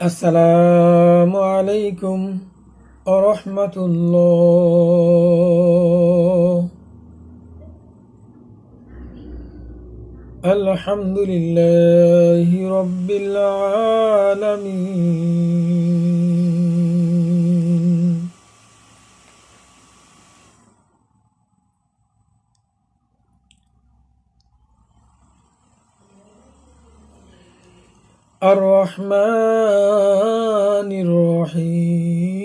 আসসালামু আলাইকুম ওয়া রাহমাতুল্লাহ। আলহামদুলিল্লাহি রাব্বিল আলামিন। আর-রাহমানির রাহিম।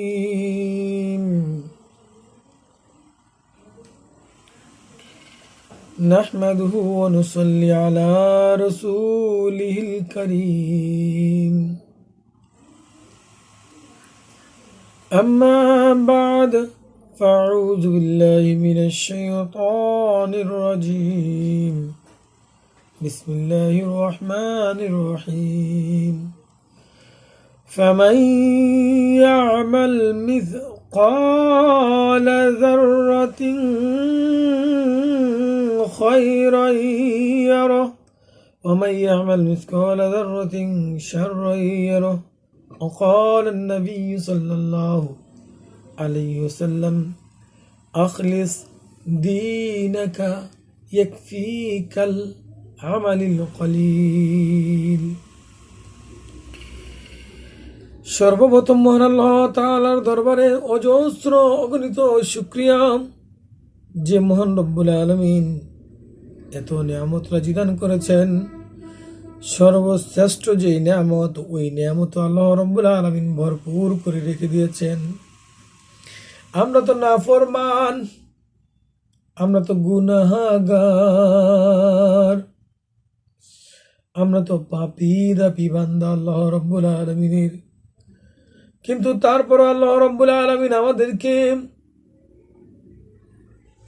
নাহমাদুহু ওয়া নুসাল্লি আলা রাসূলিহিল কারীম। أما بعد فأعوذ بالله من الشيطان الرجيم. بسم الله الرحمن الرحيم. فمن يعمل مثقال ذرة خيرا يره ومن يعمل مثقال ذرة شرا يره. وقال النبي صلى الله عليه وسلم أخلص دينك يكفيك العمل القليل. সর্বপ্রথম মহান আল্লাহ তাআলার দরবারে অজস্র অগণিত শুকরিয়া যে মহান রব্বুল আলামিন এত নিয়ামত রাজি দান করেছেন। সর্বশ্রেষ্ঠ যে নিয়ামত, ওই নিয়ামত আল্লাহ রব্বুল আলামিন ভরপুর করে রেখে দিয়েছেন। আমরা তো নাফরমান, আমরা তো গুনাহগার, আমরা তো পাপী দাপী বান্দা আল্লাহ রব্বুল আলামিনের। কিন্তু তারপর আল্লাহ রব্বুল আলামিন আমাদেরকে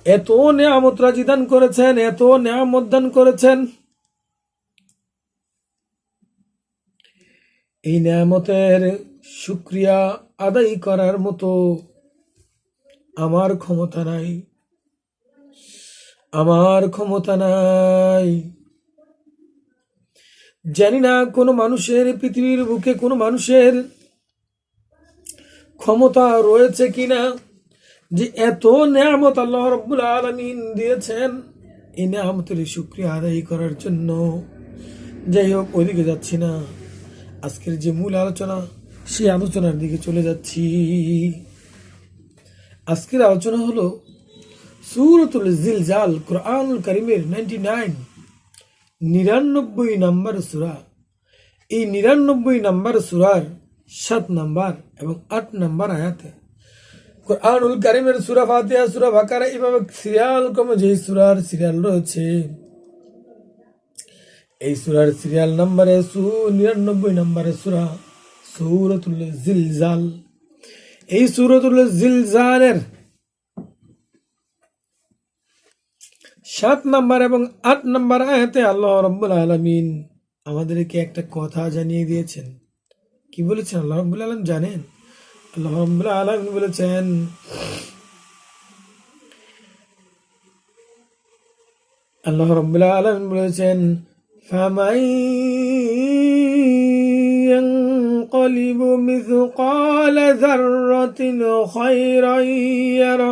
এত নিয়ামত রাজি দান করেছেন, এত নিয়ামত দান করেছেন। এই নিয়ামতের শুকরিয়া আদায় করার মতো আমার ক্ষমতা নাই, আমার ক্ষমতা নাই। জানি না কোনো মানুষের, পৃথিবীর বুকে কোনো মানুষের ক্ষমতা রয়েছে কিনা যে এত নিয়ামত আল্লাহ রাব্বুল আলামিন দিয়েছেন, এই নিয়ামতের শুকরিয়া আদায় করার জন্য। যাই হোক, ওইদিকে যাচ্ছি না। আজকের যে মূল আলোচনা, সেই আলোচনার দিকে চলে যাচ্ছি। আজকের আলোচনা হলো সূরাতুল জিলজাল, কুরআনুল কারীমের 99 নম্বর সূরা। এই 99 নম্বর সূরার 7 নম্বর এবং 8 নম্বর আয়াতে কুরআনুল কারীমের সূরা ফাতিহা, সূরা বাকারা, এভাবে সিরিয়াল ক্রমে যে সূরার সিরিয়াল রয়েছে, এই সূরার সিরিয়াল নম্বরে 99 নম্বরের সূরা সূরাতুল জিলজাল। এই সূরাতুল জিলজালের 7 নম্বর এবং 8 নম্বর আয়াতে আল্লাহ রাব্বুল আলামিন আমাদেরকে একটা কথা জানিয়ে দিয়েছেন। কি বলেছেন আল্লাহ রাব্বুল আলামিন জানেন? আল্লাহ রাব্বুল আলামিন বলেছেন, আল্লাহ রাব্বুল আলামিন বলেছেন, ফামান ইয়ানকালিবু মিসকালা যাররাতিন খায়রান ইয়ারা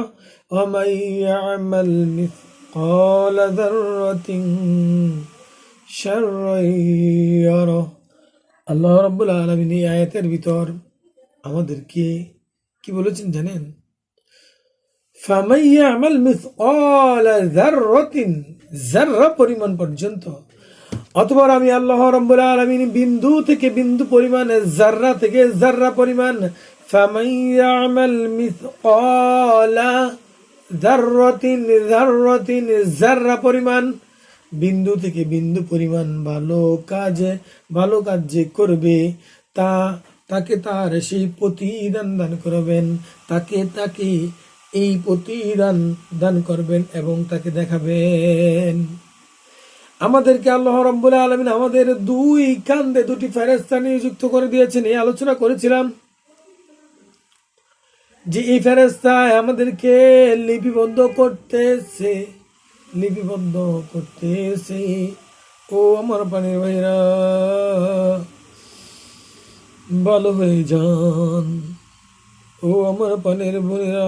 ওয়া মান ইয়ামাল মিসকালা যাররাতিন শাররান ইয়ারা। আল্লাহ রাব্বুল আলামিন এই আয়াতের ভিতর আমাদেরকে কি বলেছেন জানেন? ফামান ইয়ামাল মিসকালা যাররাতিন, যাররা পরিমাণ পর্যন্ত, অথবা আমি আল্লাহ রাব্বুল আলামিন বিন্দু থেকে বিন্দু পরিমাণ, যাররা থেকে যাররা পরিমাণ, ফামান ইয়ামাল মিসকালা যাররাতিন, যাররাতিন যাররা পরিমাণ, বিন্দু থেকে বিন্দু পরিমাণ ভালো কাজ যে করবে, তাকে তার সেই প্রতিদান দান করবেন, তাকে এই প্রতিদান দান করবেন এবং তাকে দেখাবেন। আমাদেরকে আল্লাহ রাব্বুল আলামিন আমাদের দুই কাঁধে দুটি ফেরেশতা নিযুক্ত করে দিয়েছেন। এই আলোচনা করেছিলাম যে এই ফেরেশতা আমাদেরকে লিপিবদ্ধ করতেছে। ও আমার প্রাণের ভাইরা, ভালো হয়ে যান। ও আমার পানের বোনেরা,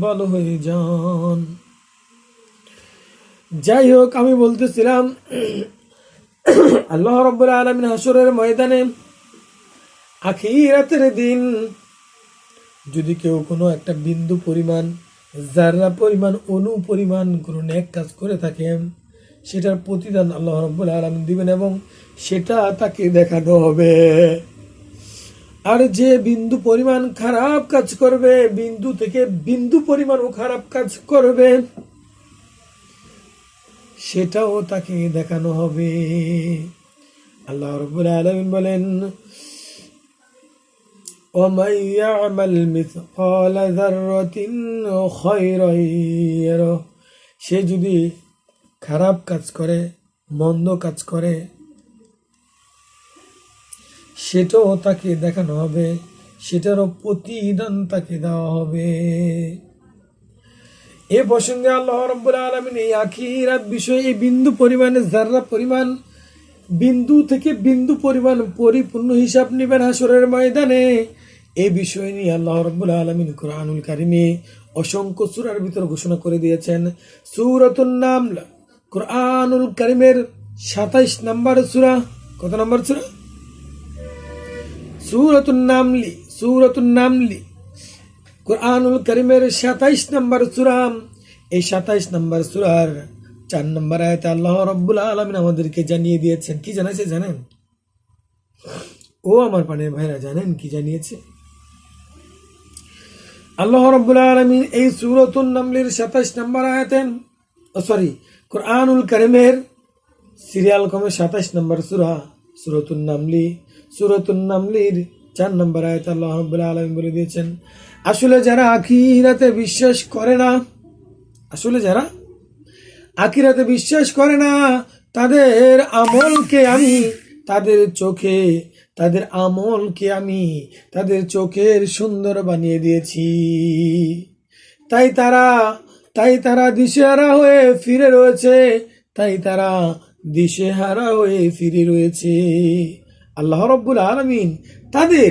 ভালো হয়ে যান। যাই হোক, আমি বলতেছিলাম আল্লাহ রাব্বুল আলামিন হাসরের ময়দানে আখিরাতের দিন যদি কেউ কোনো একটা বিন্দু পরিমাণ, যারা পরিমাণ, অণু পরিমাণ কোনো নেক কাজ করে থাকেন, সেটার প্রতিদান আল্লাহ রাব্বুল আলামিন দিবেন এবং সেটা তাকে দেখানো হবে। আর যে বিন্দু পরিমাণ খারাপ কাজ করবে, বিন্দু থেকে বিন্দু পরিমাণও খারাপ কাজ করবে, সেটাও তাকে দেখানো হবে। আল্লাহ রাব্বুল আলামিন বলেন, وَمَن يَعْمَلْ مِثْقَالَ ذَرَّةٍ خَيْرًا يَرَهُ। সে যদি খারাপ কাজ করে, মন্দ কাজ করে, সেটাও তাকে দেখানো হবে, সেটারও প্রতিদান তাকে দেওয়া হবে। এ প্রসঙ্গে আল্লাহ রাব্বুল আলামিন এই আখিরাত বিষয়ে এই বিন্দু পরিমাণে, যাররা পরিমাণ, বিন্দু থেকে বিন্দু পরিমাণ পরিপূর্ণ হিসাব নেবেন হাসরের ময়দানে। এই বিষয় নিয়ে আল্লাহ রাব্বুল আলামিন কুরআনুল কারিমে অসংখ্য সূরার ভিতর ঘোষণা করে দিয়েছেন। সূরাতুন নামল, কুরআনুল কারিমের ২৭ নম্বর সূরা। কত নম্বর সূরা? সূরাতুন নামলি কুরআনুল কারিমের ২৭ নম্বর সূরা। এই ২৭ নম্বর সূরার ৪ নম্বর আয়াতে আল্লাহ রাব্বুল আলামিন আমাদেরকে জানিয়ে দিয়েছেন। কি জানাইছে জানেন? ও আমার পানের ভাইরা, জানেন কি জানিয়েছে? আল্লাহ রাব্বুল আলামিন এই সূরাতুন নামলের ২৭ নম্বর আয়াতে, কুরআনুল কারিমের সিরিয়াল ক্রমে ২৭ নম্বর সূরা, সূরাতুন নামলির ৪ নম্বর আয়াতে আল্লাহ রাব্বুল আলামিন বলে দিয়েছেন, আসলে যারা আখিরাতে বিশ্বাস করে না, তাদের আমলকে আমি তাদের চোখের সুন্দর বানিয়ে দিয়েছি। তাই তারা দিশেহারা হয়ে ফিরে রয়েছে। আল্লাহ রাব্বুল আলামিন তাদের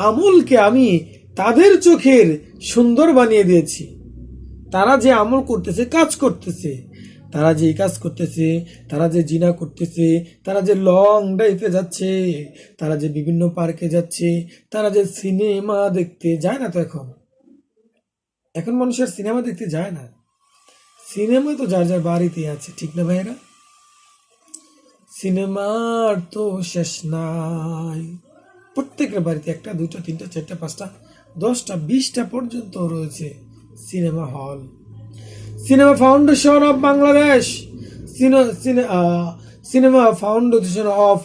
আমলকে আমি তাদের চোখের সুন্দর বানিয়ে দিয়েছি। তারা যে আমল করতেছে, তারা যে জিনা করতেছে, তারা যে লং ড্রাইভে যাচ্ছে, তারা যে বিভিন্ন পার্কে যাচ্ছে, তারা যে সিনেমা দেখতে যায় না। তো এখন মানুষের সিনেমা দেখতে যায় না। সিনেমা তো যার যার বাড়িতে আছে, ঠিক না ভাইয়েরা? সিনেমার তো শেষ নাই। প্রত্যেকের বাড়িতে ১টা, ২টা, ৩টা, ৪টা, 5টা, 10টা, 20টা পর্যন্ত রয়েছে cinema hall. Cinema foundation of Bangladesh, cinema foundation of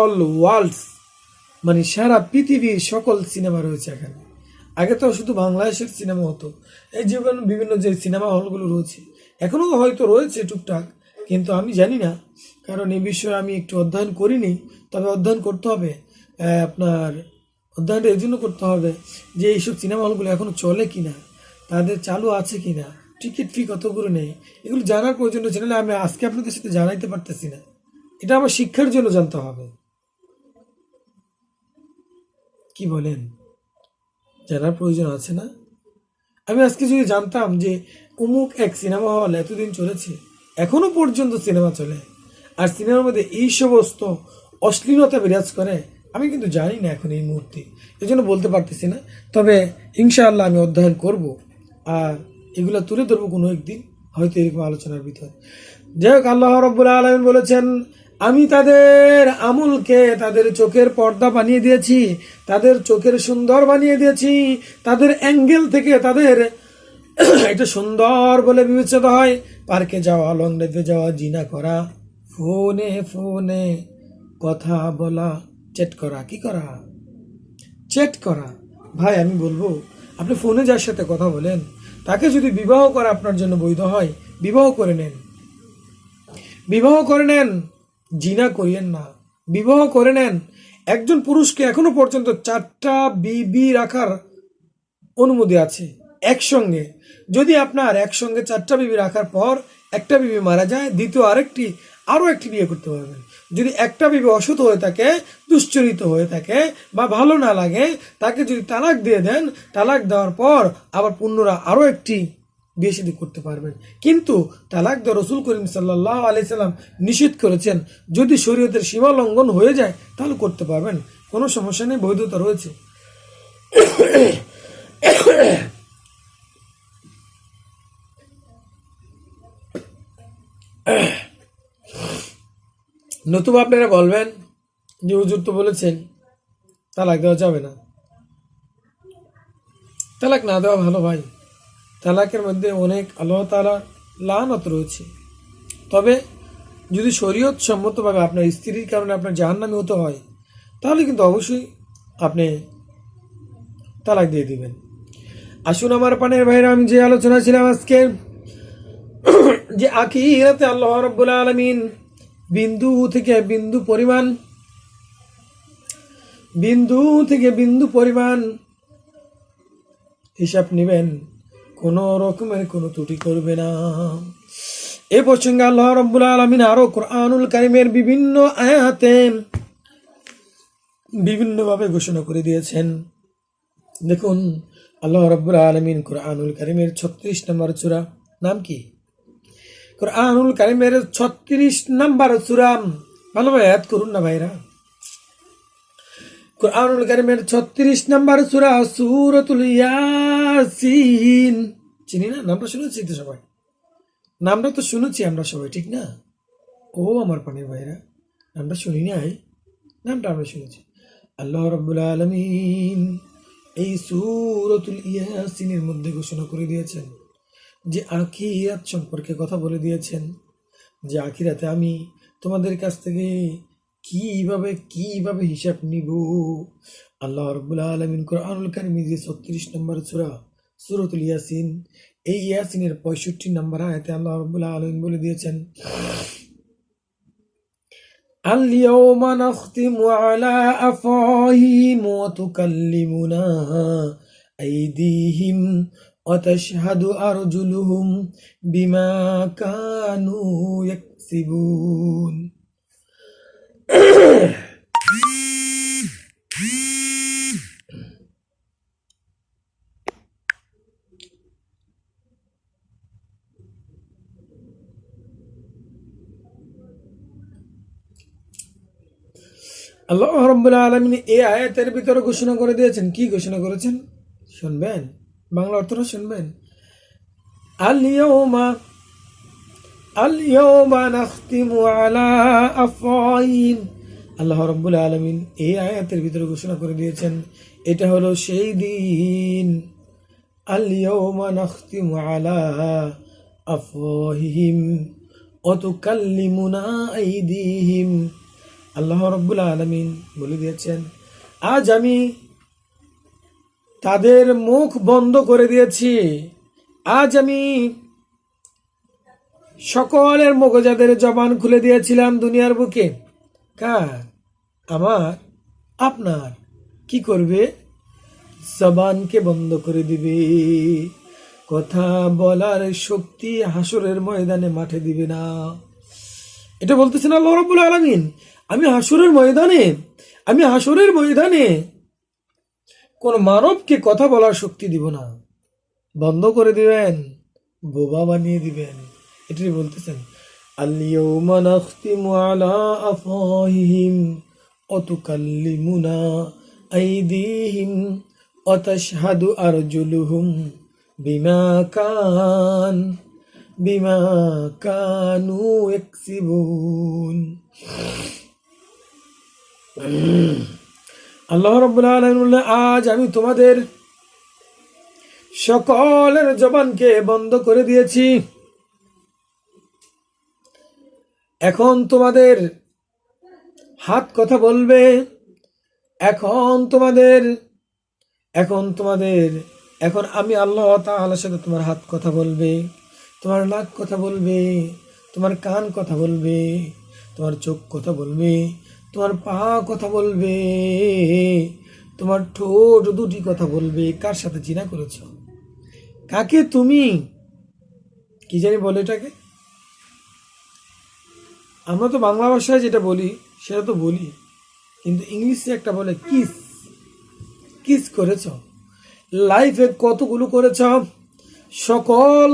all worlds, মানে সারা পৃথিবীর সকল সিনেমা রয়েছে এখানে। আগে তো শুধু বাংলাদেশের সিনেমা হতো। এই জীবন বিভিন্ন যে সিনেমা হলগুলো রয়েছে, এখনও হয়তো রয়েছে টুকটাক, কিন্তু আমি জানি না, কারণ এই বিষয়ে আমি একটু অধ্যয়ন করিনি। তবে অধ্যয়ন করতে হবে। আপনার অধ্যয়নটা এই জন্য করতে হবে যে এইসব সিনেমা হলগুলো এখনও চলে কিনা, তাদের চালু আছে কিনা, টিকিট ফি কতগুলো নেই, এগুলো জানার প্রয়োজন রয়েছে। নাহলে আমি আজকে আপনাদের সাথে জানাইতে পারতেছি না। এটা আমার শিক্ষার জন্য জানতে হবে। কি বলেন? জানার প্রয়োজন আছে না? আমি আজকে যদি জানতাম যে অমুক এক সিনেমা হল এতদিন চলেছে, এখনো পর্যন্ত সিনেমা চলে, আর সিনেমার মধ্যে এই সমস্ত অশ্লীলতা বিরাজ করে, আমি কিন্তু জানি না এখন এই মুহূর্তে, এই জন্য বলতে পারতেছি না। তবে ইনশাআল্লাহ আমি অধ্যয়ন করব আর এগুলো তুলে ধরবো কোনো একদিন, হয়তো এরকম আলোচনার ভিতর। যাই হোক, আল্লাহ রাব্বুল আলামিন বলেছেন, আমি তাদের আমলকে তাদের চোখের পর্দা বানিয়ে দিয়েছি, তাদের চোখের সুন্দর বানিয়ে দিয়েছি। তাদের অ্যাঙ্গেল থেকে তাদের এটা সুন্দর বলে বিবেচিত হয়। পার্কে যাওয়া, লং ড্রাইভে যাওয়া, জিনা করা, ফোনে কথা বলা, চ্যাট করা। ভাই আমি বলবো, আপনি ফোনে যার সাথে কথা বলেন, তাকে যদি বিবাহ করা আপনার জন্য বৈধ হয়, বিবাহ করে নেন, জিনা করিয়েন না, বিবাহ করে নেন। একজন পুরুষকে এখনো পর্যন্ত 4টা বিবি রাখার অনুমতি আছে একসঙ্গে। যদি আপনার একসঙ্গে 4টা বিবি রাখার পর একটা বিবি মারা যায়, দ্বিতীয় আরেকটি আরও একটি বিয়ে করতে পারবেন। যদি একটা বিবি অসৎ হয়ে থাকে, দুশ্চরিত হয়ে থাকে বা ভালো না লাগে, তাকে যদি তালাক দিয়ে দেন, তালাক দেওয়ার পর আবার পুনরায় আরও একটি বিয়ে শাদী করতে পারবেন। কিন্তু তালাক দেওয়া রসুল করিম সাল্লাল্লাহু আলাইহি সাল্লাম নিষেধ করেছেন। যদি শরীয়তের সীমা লঙ্ঘন হয়ে যায় তাহলে করতে পারবেন, কোনো সমস্যা নেই, বৈধতা রয়েছে। নতুবা আপনারা বলবেন যে হুজুর তো বলেছেন তালাক দেওয়া যাবে না। তালাক না দেওয়া ভালো ভাই। তালাকের মধ্যে অনেক আল্লাহ তাআলা লানত রয়েছে। তবে যদি শরীয়ত সম্মতভাবে আপনার স্ত্রীর কারণে আপনার জাহান্নামী হতে হয়, তাহলে কিন্তু অবশ্যই আপনি তালাক দিয়ে দিবেন। আসুন আমার পানের ভাইরা, আমি যে আলোচনা ছিলাম আজকে, যে আখিরাতে আল্লাহ রাব্বুল আলামিন বিন্দু থেকে বিন্দু পরিমাণ হিসাব নেবেন, কোনো রকমের কোনো ত্রুটি করবে না। এ প্রসঙ্গে আল্লাহ রাব্বুল আলামিন আরো কোরআনুল কারীমের বিভিন্ন আয়াতে বিভিন্নভাবে ঘোষণা করে দিয়েছেন। দেখুন, আল্লাহ রাব্বুল আলামিন কোরআনুল কারীমের 36 নম্বর সূরা, নাম কি? কোরআনুল কারীমের 36 নম্বর সূরা, ভালোভাবে আয়াত করুন না ভাইরা। কোরআনুল কারীমের 36 নম্বর সূরা সূরাতুল ইয়াসিন। চিনি না? নামটা শুনেছি তো সবাই, নামটা তো শুনেছি আমরা সবাই, ঠিক না? ও আমার পানির ভাইরা, নামটা শুনি নাই, নামটা আমরা শুনেছি। আল্লাহ রাব্বুল আলামিন এই সূরাতুল ইয়াসিনের মধ্যে ঘোষণা করে দিয়েছেন যে আখিরাত সম্পর্কে কথা বলে দিয়েছেন, যে আখিরাতে আমি তোমাদের কাছ থেকে কিভাবে হিসাব নিব। আল্লাহ রাব্বুল আলামিন কোরআনুল কারীমে যে 36 নম্বর সূরা সূরাতুল ইয়াসিন, এই ইয়াসিনের 65 নম্বর আয়াতে আল্লাহ রাব্বুল আলামিন বলে দিয়েছেন, اليوم نختم على أفواههم وتكلمنا أيديهم وتشهد أرجلهم بما كانوا يكسبون। আল্লাহ রাব্বুল আলামিন এই আয়াতের ভিতরে ঘোষণা করে দিয়েছেন। কি ঘোষণা করেছেন শুনবেন? বাংলা অর্থটা শুনবেন। আল-ইয়াওমা নাখতিমু আলা আফওয়াহিহিম। আল্লাহ রাব্বুল আলামিন এই আয়াতের ভিতরে ঘোষণা করে দিয়েছেন, এটা হলো সেই দিন। আল-ইয়াওমা নাখতিমু আলা আফওয়াহিহিম ওয়া তুকাল্লিমুনা আইদিহিম। আল্লাহ রাব্বুল আলামিন বলে দিয়েছেন, আজ আমি তাদের মুখ বন্ধ করে দিয়েছি। আজ আমি সকলের মগজাদের জবান খুলে দিয়েছিলাম দুনিয়ার বুকে। কার? আমার, আপনার। কি করবে? জবানকে বন্ধ করে দিবে। কথা বলার শক্তি হাসরের ময়দানে মাঠে দিবে না। এটা বলতেছেন আল্লাহ রাব্বুল আলামিন। আমি হাসরের ময়দানে কোন মানবকে কথা বলার শক্তি দিব না, বন্ধ করে দিবেন, বোবা বানিয়ে দিবেন। এটাই বলতেছেন, আল-ইয়াওমা নাখতিমু আলা আফওয়াহিহিম ওয়া তুকাল্লিমুনা আইদিহিম ওয়া তাশহাদু আরজুলুহুম বিমা কানু ইয়াকসিবুন। আল্লাহ রাব্বুল আলামিন বললেন, আজ আমি তোমাদের সকলের জবানকে বন্ধ করে দিয়েছি। এখন তোমাদের হাত কথা বলবে। এখন আমি আল্লাহ তাআলার সাথে তোমার হাত কথা বলবে, তোমার নাক কথা বলবে, তোমার কান কথা বলবে, তোমার চোখ কথা বলবে, তোমার পা কথা বলবে, তোমার ঠোঁট দুটি কথা বলবে। কার সাথে জিনা করেছ? কাকে তুমি কি জানি বলে এটাকে? আমরা তো বাংলা ভাষায় যেটা বলি সেটা তো বলি, কিন্তু ইংলিশে একটা বলে কিস। কিস করেছ, লাইফে কতগুলো করেছ, সকল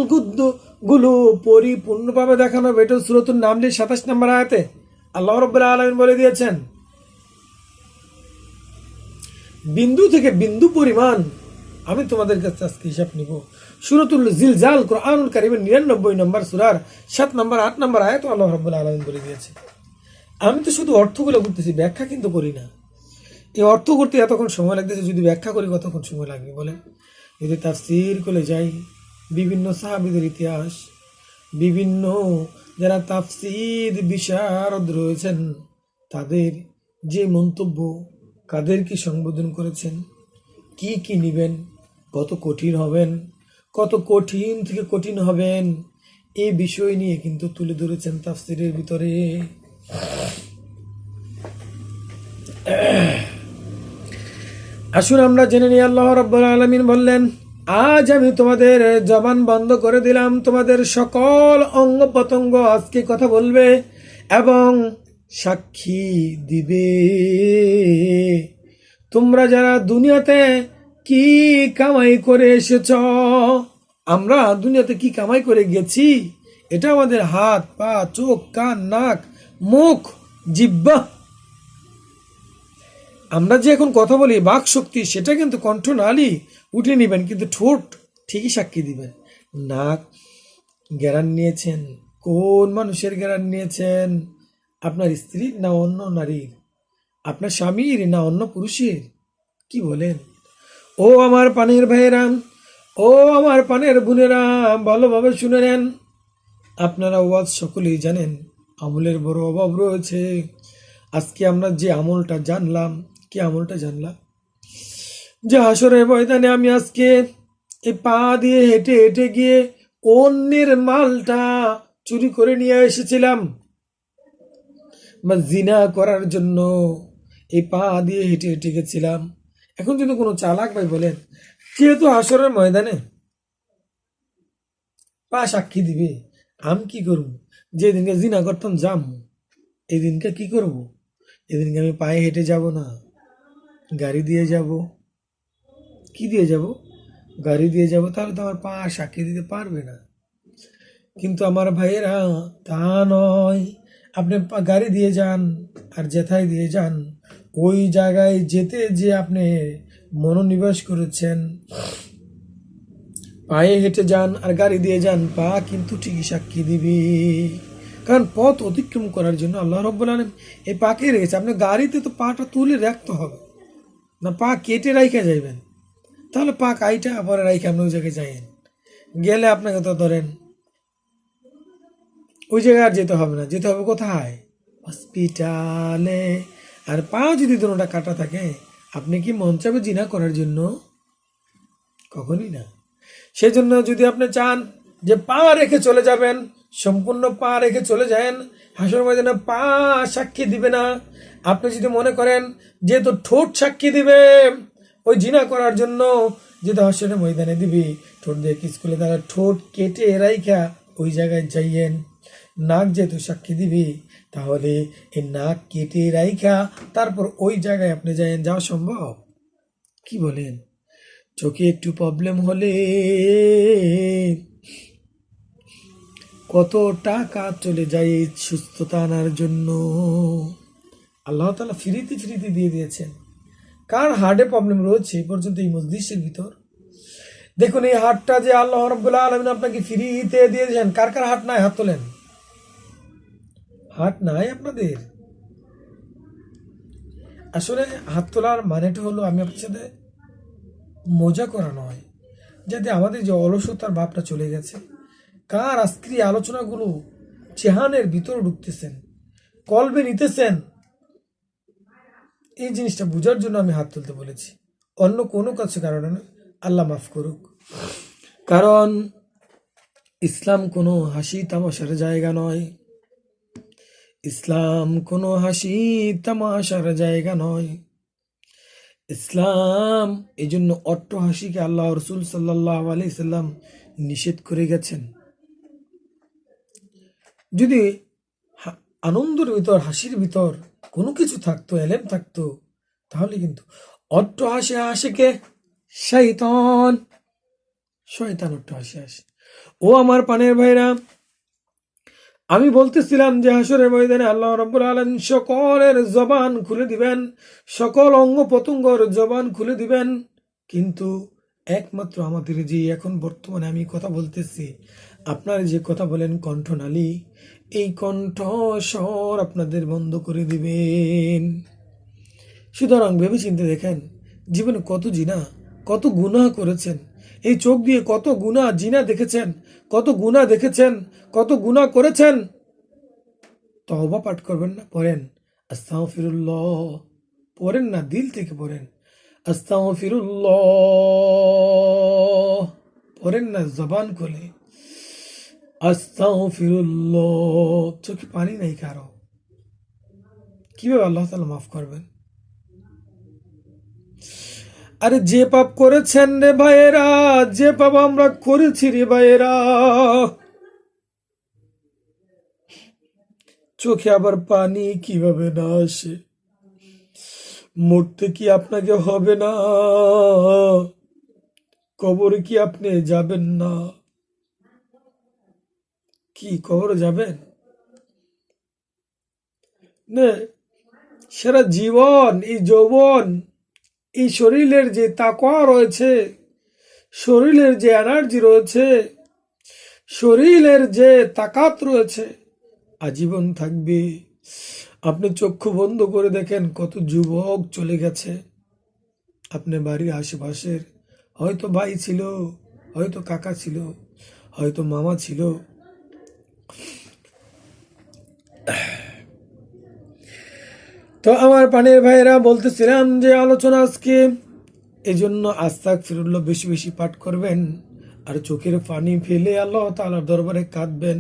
গুলো পরিপূর্ণভাবে দেখানো হবে। এটা সূরাতুন নামলের 27 নম্বর আয়াতে আল্লাহ রাব্বুল আলামিন বলে দিয়েছেন, বিন্দু থেকে বিন্দু পরিমাণ আমি তোমাদের কাছে আজকে হিসাব নিব। সূরাতুল জিলজাল কোরআনুল কারীমের 99 নম্বর সূরার 7 নম্বর 8 নম্বর আয়াত আল্লাহ রাব্বুল আলামিন বলে দিয়েছে। আমি তো শুধু অর্থগুলো করতেছি, ব্যাখ্যা কিন্তু করি না। এই অর্থ করতে এতক্ষণ সময় লাগতেছে, যদি ব্যাখ্যা করি কতক্ষণ সময় লাগবে বলেন? যদি তাফসীর করে যাই, বিভিন্ন সাহাবীদের ইতিহাস, বিভিন্ন যারা তাফসীর বিশারদ রয়েছেন তাদের যে মন্তব্য, কাদেরকে সম্বোধন করেছেন, কি কি নিবেন, কত কঠিন হবেন, কত কঠিন থেকে কঠিন হবেন, এই বিষয় নিয়ে কিন্তু তুলে ধরেছেন তাফসীরের ভিতরে। আসুন আমরা জেনে নিই, আল্লাহ রাব্বুল আলামিন বললেন, আজ আমি তোমাদের জবান বন্ধ করে দিলাম, তোমাদের সকল অঙ্গ প্রত্যঙ্গ আজকে কথা বলবে এবং সাক্ষী দিবে। তোমরা যারা দুনিয়াতে কি কামাই করে এসেছ, আমরা দুনিয়াতে কি কামাই করে গেছি, এটা আমাদের হাত, পা, চোখ, কান, নাক, মুখ, জিহ্বা, আমরা যে এখন কথা বলি বাক শক্তি, সেটা কিন্তু কণ্ঠনালী উঠে নেবেন, কিন্তু ঠোঁট ঠিকই সাক্ষী দিবেন। নাক জ্ঞান নিয়েছেন, কোন মানুষের জ্ঞান নিয়েছেন? আপনার স্ত্রীর না অন্য নারীর? আপনার স্বামীর না অন্য পুরুষের? কি বলেন? ও আমার পানের ভাইয়েরা, ও আমার পানের বোনেরা, ভালোভাবে শুনে নেন। আপনারা ওয়াজ সকলেই জানেন, আমলের বড় অভাব রয়েছে। আজকে আমরা যে আমলটা জানলাম, কি আমলটা জানলাম? যে হাসরের ময়দানে আমি আজকে এই পা দিয়ে হেঁটে হেঁটে গিয়ে অন্যের মালটা চুরি করে নিয়ে এসেছিলাম, বা জিনা করার জন্য এই পা দিয়ে হেঁটে হেঁটে গেছিলাম। এখন যদি কোনো চালাক ভাই বলেন, যেহেতু হাসরের ময়দানে পা সাক্ষী দিবে, আমি কি করব? যেদিনকে জিনা করতাম যাম, এই দিনকে কি করব? এদিনকে আমি পায়ে হেঁটে যাব না, গাড়ি দিয়ে যাব। কি দিয়ে যাব? গাড়ি দিয়ে যাব। তাহলে তো আমার পা সাক্ষী দিতে পারবে না। কিন্তু আমার ভাইয়েরা তা নয়। আপনি গাড়ি দিয়ে যান আর যেথায় দিয়ে যান, ওই জায়গায় যেতে যে আপনি মনোনিবেশ করেছেন, পায়ে হেঁটে যান আর গাড়ি দিয়ে যান, পা কিন্তু ঠিকই সাক্ষী দিবে। কারণ পথ অতিক্রম করার জন্য আল্লাহ রাব্বুল আলামিন এই পাকে রেখেছে। আপনি গাড়িতে তো পাটা তুলে রাখতে হবে না, পা কেটে রাইখা যাইবেন। তাহলে পা কাইটা পরে রাইখা আপনি ওই জায়গায় যাইয়েন, গেলে আপনাকে তো ধরেন ওই জায়গায় আর যেতে হবে না, যেতে হবে কোথায়? হসপিটালে। আর পা যদি দুটোটা কাটা থাকে, আপনি কি মন চাবে জিনা করার জন্য? কখনই না। সেজন্য যদি আপনি চান যে পা রেখে চলে যাবেন, সম্পূর্ণ পা রেখে চলে যান, হাসর ময়দানে পা সাক্ষী দিবে না। আপনি যদি মনে করেন যেহেতু ঠোঁট সাক্ষী দিবে ওই জিনা করার জন্য, যেহেতু হাসরের ময়দানে দিবি, ঠোঁট দিয়ে কিস করলে, তারা ঠোঁট কেটে রাইখা ওই জায়গায় যাইয়েন। নাক যেহেতু সাক্ষী দিবি, তাহলে এই নাক কেটে রাইখা তারপর ওই জায়গায় আপনি যাইয়েন। যাওয়া সম্ভব? কি বলেন? চোখে একটু প্রবলেম হলে কত টাকা চলে যায় এই সুস্থতা আনার জন্য। আল্লাহ তাআলা ফ্রিতে ফ্রিতে দিয়ে দিয়েছেন। কার হার্টে প্রবলেম রয়েছে এই পর্যন্ত এই মজলিসের ভিতর? দেখুন, এই হার্টটা যে আল্লাহ রাব্বুল আলামিন আপনাকে ফ্রিতে দিয়েছেন, কার কার হার্ট নাই? হাত তোলেন। হার্ট নাই আপনাদের? আসলে হাত তোলার মানেটা হলো, আমি আপনার সাথে মজা করা নয়, যাতে আমাদের যে অলসতার ভাবটা চলে গেছে। কার আজকের এই আলোচনাগুলো চেহানের ভিতরে ঢুকতেছেন, কলবে নিতেছেন, এই জিনিসটা বোঝার জন্য আমি হাত তুলতে বলেছি, অন্য কোনো কাছে কারণে না। আল্লাহ মাফ করুক। কারণ ইসলাম কোনো হাসি তামাশার জায়গা নয়। ইসলাম কোনো হাসি তামাশার জায়গা নয়। ইসলাম এই জন্য অট্টহাসিকে আল্লাহ রসুল সাল্লাল্লাহু আলাইহি সাল্লাম নিষেধ করে গেছেন। যদি আনন্দের ভিতর, হাসির ভিতর কোনো কিছু থাকতো, এলেম থাকতো, তাহলে কিন্তু অট্ট হাসে হাসে কে? শয়তান। শয়তান অট্ট হাসে হাসে। ও আমার পানের ভাইরা, আমি বলতেছিলাম যে হাসরের ময়দানে আল্লাহ রাব্বুল আলামিন সকলের জবান খুলে দিবেন, সকল অঙ্গ প্রত্যঙ্গর জবান খুলে দিবেন, কিন্তু একমাত্র আমাদের যে এখন বর্তমানে আমি কথা বলতেছি, আপনারা যে কথা বলেন কণ্ঠনালী, এই কণ্ঠস্বর আপনাদের বন্ধ করে দিবেন। সুতরাং ভেবে চিন্তে দেখেন, জীবনে কত জিনা, কত গুনাহ করেছেন, এই চোখ দিয়ে কত গুনাহ জিনা দেখেছেন, কত গুনাহ দেখেছেন, কত গুনাহ করেছেন। তওবা পাঠ করবেন না? পড়েন আস্তাগফিরুল্লাহ, পড়েন না, দিল থেকে পড়েন আস্তাগফিরুল্লাহ, পড়েন না জবান খুলে আস্তাগফিরুল্লাহ। চোখে পানি নাই কারো, কিভাবে আল্লাহ তাআলা মাফ করবেন? আরে যে পাপ করেছেন রে ভাইয়েরা, যে পাপ আমরা করেছি রে ভাইয়েরা, চোখে আবার পানি কিভাবে না আসে? মরতে কি আপনাকে হবে না? কবরে কি আপনি যাবেন না? কি কবরে যাবেন না? সারা জীবন এই যৌবন, এই শরীরের যে তাকওয়া রয়েছে, শরীরের যে এনার্জি রয়েছে, শরীরের যে তাকাত রয়েছে, আজীবন থাকবে। আপনি চক্ষু বন্ধ করে দেখেন কত যুবক চলে গেছে। আপনার বাড়ির আশেপাশের হয়তো ভাই ছিল, হয়তো কাকা ছিল, হয়তো মামা ছিল। তো আমার পানের ভাইরা, বলতেছিলাম যে আলোচনা আজকে এই জন্য আস্তাগফিরুল্লাহ বেশি বেশি পাঠ করবেন, আর চোখের পানি ফেলে আল্লাহ তাআলার দরবারে কাঁদবেন।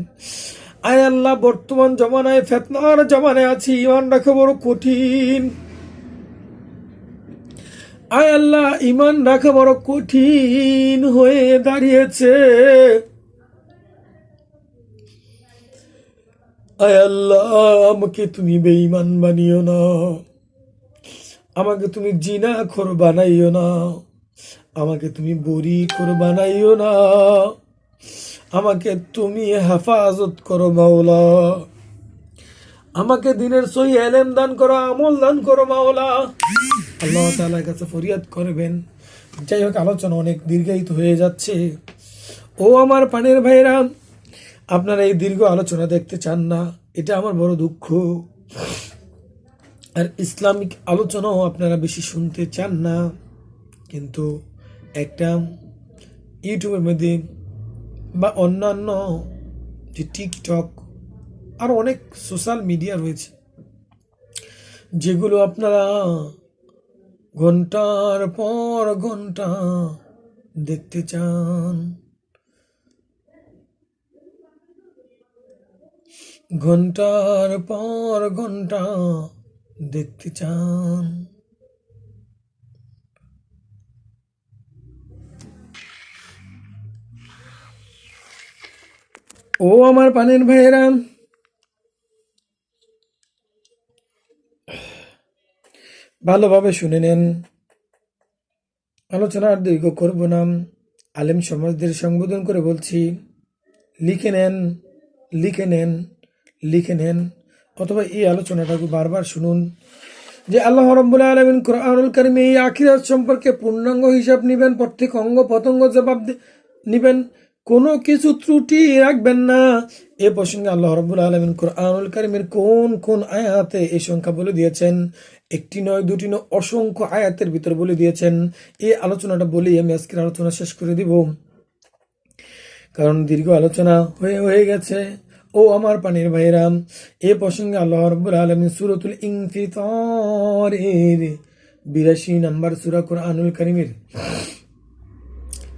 আয় আল্লাহ, বর্তমান জমানায় ফিতনার জমানায় আছি, ইমান রাখা বড় কঠিন। আয় আল্লাহ, ইমান রাখা বড় কঠিন হয়ে দাঁড়িয়েছে। আয় আল্লাহ, আমাকে তুমি বেঈমান বানিও না, আমাকে তুমি জিনাখোর বানাইও না, আমাকে তুমি বরীখোর বানাইও না, আমাকে তুমি হেফাজত করো মাওলা, আমাকে দিনের সহি এলেম দান করো, আমল দান করো মাওলা। আল্লাহ তাআলার কাছে ফরিয়াদ করবেন। যাই হোক, আলোচনা অনেক দীর্ঘায়িত হয়ে যাচ্ছে। ও আমার পানের ভাইরা, আপনারা এই দীর্ঘ আলোচনা দেখতে চান না, এটা আমার বড় দুঃখ। আর ইসলামিক আলোচনাও আপনারা বেশি শুনতে চান না, কিন্তু একটা ইউটিউবের মধ্যে বা অন্যান্য যে টিকটক আর অনেক সোশ্যাল মিডিয়া রয়েছে, যেগুলো আপনারা ঘন্টার পর ঘন্টা দেখতে চান, ঘন্টার পর ঘন্টা দেখতে চান। ও আমার পানের ভাইয়েরা, ভালোভাবে শুনে নেন, আলোচনা আর দীর্ঘ করব না। আলেম সমাজদের সম্বোধন করে বলছি, লিখে নেন, লিখে নেন, লিখে নেন, অথবা এই আলোচনাটাকে বারবার শুনুন। যে আল্লাহ রাব্বুল আলামিন কোরআনুল কারীমে এই আখিরাত সম্পর্কে পূর্ণাঙ্গ হিসাব নিবেন, প্রত্যেক অঙ্গ প্রত্যঙ্গ জবাব নিবেন, কোনো কিছু ত্রুটি রাখবেন না। এ প্রসঙ্গে আল্লাহ রাব্বুল আলামিন কোরআনুল কারীমের কোন কোন আয়াতে এই সংখ্যা বলে দিয়েছেন, একটি নয়, দুটি নয়, অসংখ্য আয়াতের ভিতর বলে দিয়েছেন। এই আলোচনাটা বলেই আমি আজকের আলোচনা শেষ করে দিব, কারণ দীর্ঘ আলোচনা হয়ে গেছে। ও আমার পানির ভাইরা, এ প্রসঙ্গে আল্লাহ রাব্বুল আলামিন সূরাতুল ইনফিতার এর 82 নম্বর সূরা কোরআনুল কারীমের,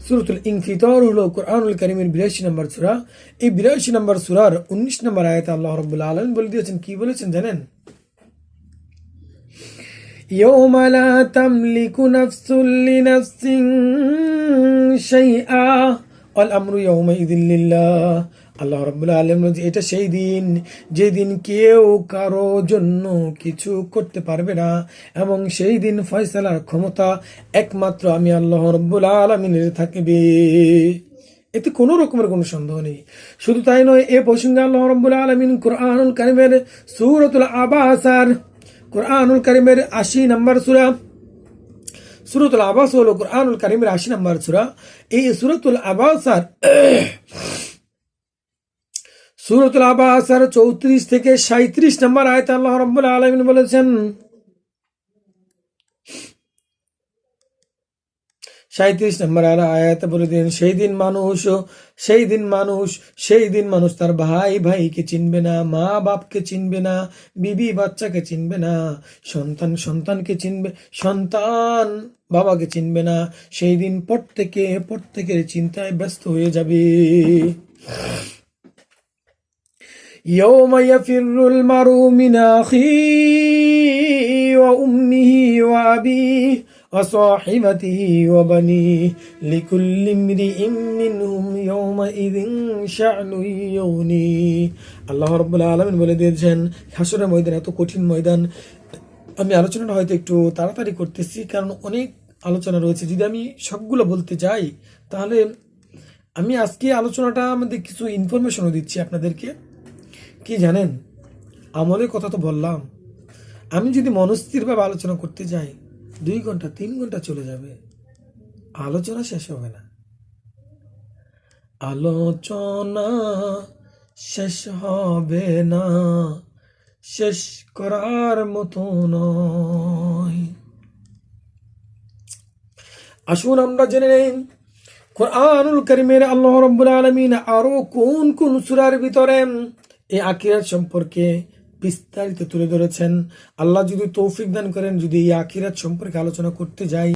সূরাতুল ইনফিতার হলো কোরআনুল কারীমের 82 নম্বর সূরা। এই 82 নম্বর সূরার 19 নম্বর আয়াতে আল্লাহ রাব্বুল আলামিন বলে দিয়েছেন, কি বলেছেন জানেন? ইয়াউমা লা তামলিকু নাফসুন লিনাফসিন শাইআ ওয়াল আমরু ইয়াউমাইযিন লিল্লাহ। আল্লাহ রাব্বুল আলামিন, এটা সেই দিন যেদিন কেউ কারো জন্য কিছু করতে পারবে না, এবং সেই দিন ফয়সালার ক্ষমতা একমাত্র আমি আল্লাহ রাব্বুল আলামিনের থাকবে, এতে কোনো রকমের কোনো সন্দেহ নেই। শুধু তাই নয়, এ প্রসঙ্গে আল্লাহ রাব্বুল আলামিন কুরআনুল কারীমের সূরাতুল আবাসার, কুরআনুল কারীমের 80 নম্বর সূরা, সূরাতুল আবাস হলো কুরআনুল কারীমের 80 নম্বর সূরা। এই সূরাতুল আবাসার 34 থেকে 37 নম্বর আয়াতে আল্লাহ রাব্বুল আলামিন বলেছেন, 37 নম্বর আয়াতে বলে দিন, সেই দিন মানুষ তার ভাই ভাইকে চিনবে না, মা বাপকে চিনবে না, বিবি বাচ্চাকে চিনবে না, সন্তানকে চিনবে, সন্তান বাবাকে চিনবে না। সেই দিন প্রত্যেকের চিন্তায় ব্যস্ত হয়ে যাবে। يوم يفر المرء من أخيه وأمه وأبيه وصاحبته وبنيه لكل امرئ منهم يومئذ شأن يغنيه। আল্লাহ রাব্বুল আলামিন বলে দিয়েছেন, হাসরের ময়দান এত কঠিন ময়দান। আমি আলোচনাটা হয়তো একটু তাড়াতাড়ি করতেছি, কারণ অনেক আলোচনা রয়েছে। যদি আমি সবগুলো বলতে যাই তাহলে আমি আজকে আলোচনাটা আমাদের কিছু ইনফরমেশনও দিচ্ছি আপনাদেরকে। কি জানেন, আমলের কথা তো বললাম, আমি যদি মনস্থিরভাবে আলোচনা করতে যাই 2 ঘন্টা 3 ঘন্টা চলে যাবে, আলোচনা শেষ হবে না, আলোচনা শেষ হবে না, শেষ করার মতো নয়। আসুন আমরা জেনে নেই কুরআনুল কারীমের আল্লাহ রাব্বুল আলামিন আরো কোন কোন সূরার ভিতরে এই আখিরাত সম্পর্কে বিস্তারিত তুলে ধরেছেন। আল্লাহ যদি তৌফিক দান করেন, যদি এই আখিরাত সম্পর্কে আলোচনা করতে যাই